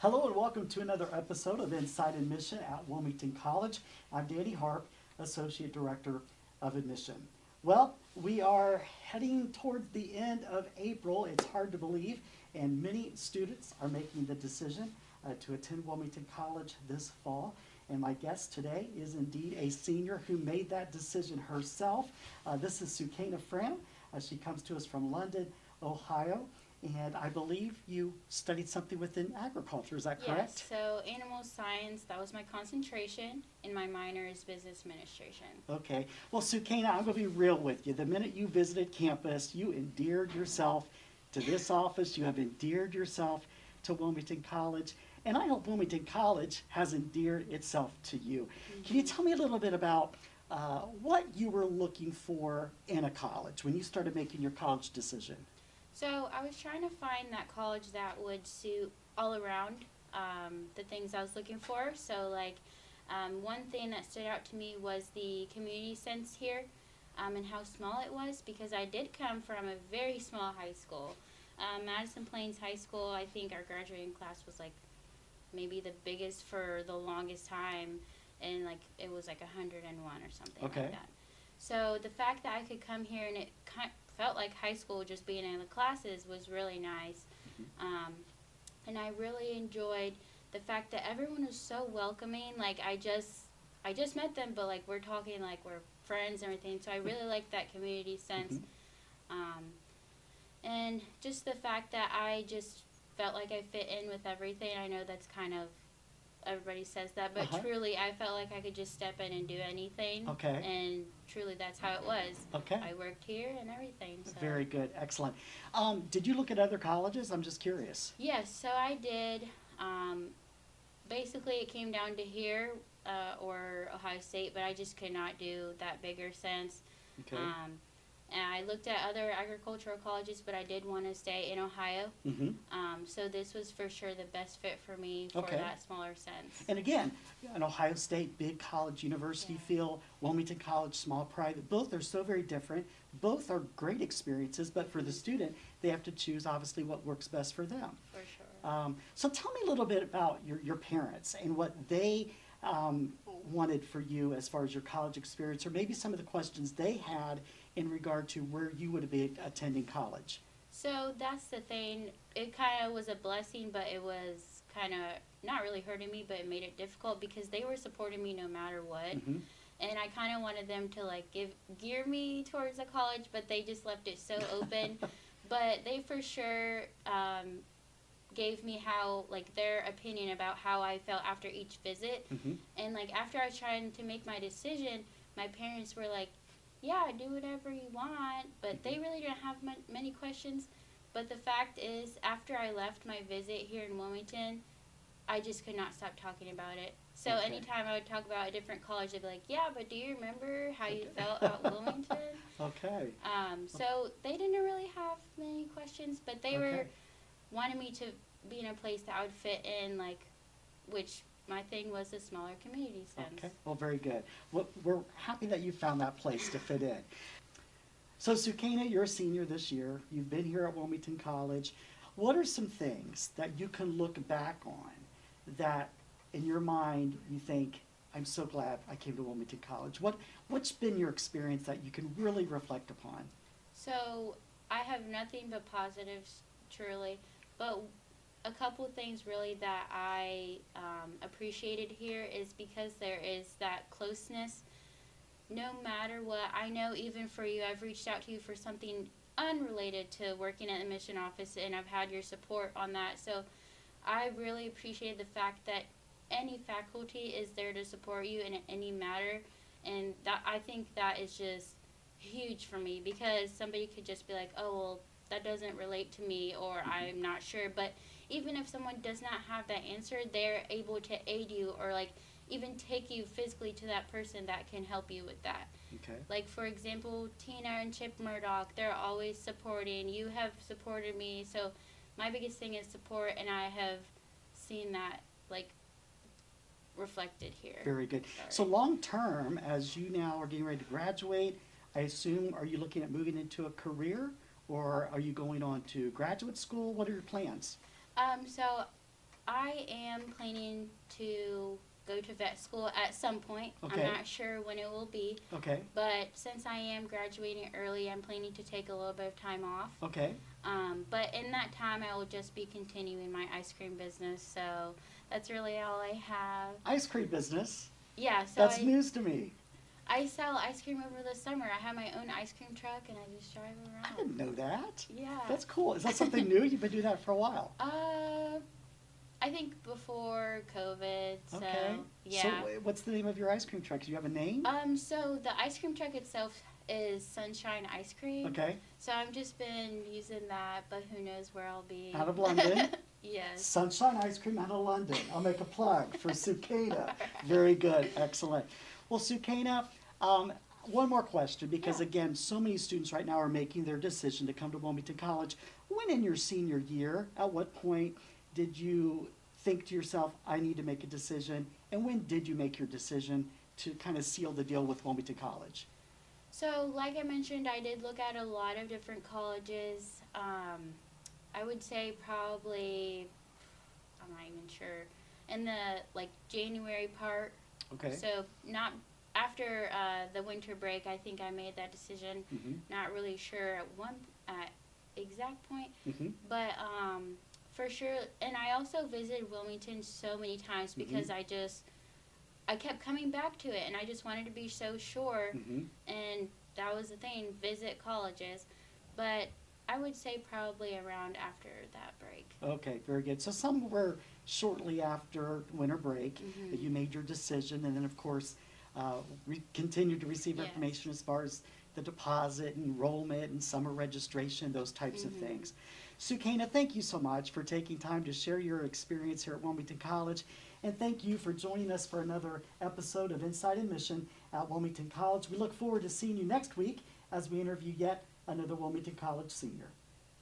Hello and welcome to another episode of Inside Admission at Wilmington College. I'm Danny Harp, Associate Director of Admission. Well, we are heading towards the end of April. It's hard to believe, and many students are making the decision to attend Wilmington College this fall. And my guest today is indeed a senior who made that decision herself. This is Soukaina Fram. She comes to us from London, Ohio. And I believe you studied something within agriculture, is that correct? Yes, so animal science, that was my concentration, and my minor is business administration. Okay. Well, Soukaina, I'm going to be real with you. The minute you visited campus, you endeared yourself to this office. You have endeared yourself to Wilmington College. And I hope Wilmington College has endeared itself to you. Mm-hmm. Can you tell me a little bit about what you were looking for in a college when you started making your college decision? So I was trying to find that college that would suit all around the things I was looking for. So one thing that stood out to me was the community sense here and how small it was, because I did come from a very small high school. Madison Plains High School, I think our graduating class was maybe the biggest for the longest time, and it was 101 or something like that. So the fact that I could come here and it felt like high school, just being in the classes, was really nice. Mm-hmm. And I really enjoyed the fact that everyone was so welcoming. I just met them, but we're talking we're friends and everything. So I really liked that community sense. Mm-hmm. And just the fact that I just felt like I fit in with everything. I know that's kind of, everybody says that, but truly I felt like I could just step in and do anything. Okay. And truly that's how it was. Okay. I worked here and everything. So. Very good. Excellent. Did you look at other colleges? I'm just curious. Yes, so I did. Basically it came down to here or Ohio State, but I just could not do that bigger sense. Okay. And I looked at other agricultural colleges, but I did want to stay in Ohio. Mm-hmm. So this was for sure the best fit for me for that smaller sense. And again, an Ohio State, big college, university feel, Wilmington College, small private, both are so very different. Both are great experiences, but for the student, they have to choose, obviously, what works best for them. For sure. So tell me a little bit about your parents and what they wanted for you as far as your college experience, or maybe some of the questions they had in regard to where you would be attending college. So that's the thing. It kind of was a blessing, but it was kind of not really hurting me, but it made it difficult because they were supporting me no matter what. Mm-hmm. And I kind of wanted them to gear me towards the college, but they just left it so open. But they for sure gave me their opinion about how I felt after each visit. Mm-hmm. And after I was trying to make my decision, my parents were like, yeah, do whatever you want, but they really didn't have many questions. But the fact is, after I left my visit here in Wilmington, I just could not stop talking about it. So anytime I would talk about a different college, they'd be like, yeah, but do you remember how you felt at Wilmington? Okay. So they didn't really have many questions, but they were wanting me to be in a place that I would fit in, which my thing was a smaller community sense. Okay, well, very good. Well, we're happy that you found that place to fit in. So, Soukaina, you're a senior this year. You've been here at Wilmington College. What are some things that you can look back on that, in your mind, you think, I'm so glad I came to Wilmington College? What's been your experience that you can really reflect upon? So, I have nothing but positives, truly, but a couple of things really that I appreciated here is because there is that closeness. No matter what, I know even for you, I've reached out to you for something unrelated to working at the admission office, and I've had your support on that. So I really appreciate the fact that any faculty is there to support you in any matter, and that I think that is just huge for me, because somebody could just be like, oh, well, that doesn't relate to me, or I'm not sure. But even if someone does not have that answer, they're able to aid you, or even take you physically to that person that can help you with that. Okay. For example, Tina and Chip Murdoch, they're always supporting. You have supported me. So my biggest thing is support, and I have seen that reflected here. Very good. So long term, as you now are getting ready to graduate, I assume, are you looking at moving into a career, or are you going on to graduate school? What are your plans? So I am planning to go to vet school at some point. Okay. I'm not sure when it will be, Okay. but since I am graduating early, I'm planning to take a little bit of time off. Okay. But in that time, I will just be continuing my ice cream business. So that's really all I have. Ice cream business? Yeah, so That's news to me. I sell ice cream over the summer. I have my own ice cream truck, and I just drive around. I didn't know that. Yeah. That's cool. Is that something new? You've been doing that for a while. I think before COVID. So Okay. yeah. So what's the name of your ice cream truck? Do you have a name? So the ice cream truck itself is Sunshine Ice Cream. Okay. So I've just been using that, but who knows where I'll be. Out of London? Yes. Sunshine Ice Cream out of London. I'll make a plug for Soukaina. Very good. Excellent. Well, Soukaina, one more question, because Yeah. again, so many students right now are making their decision to come to Wilmington College. When in your senior year, at what point did you think to yourself, I need to make a decision? And when did you make your decision to kind of seal the deal with Wilmington College? So, like I mentioned, I did look at a lot of different colleges. I would say probably, I'm not even sure, in the January part. Okay. So not after the winter break, I think I made that decision. Mm-hmm. Not really sure at exact point, Mm-hmm. but for sure. And I also visited Wilmington so many times because I kept coming back to it, and I just wanted to be so sure. Mm-hmm. And that was the thing, visit colleges. But I would say probably around after that break. Okay, very good. So somewhere shortly after winter break, Mhm. you made your decision, and then of course continued to receive Yes. information as far as the deposit, enrollment, and summer registration, those types of things. Soukaina, thank you so much for taking time to share your experience here at Wilmington College, and thank you for joining us for another episode of Inside Admission at Wilmington College. We look forward to seeing you next week as we interview yet another Wilmington College senior.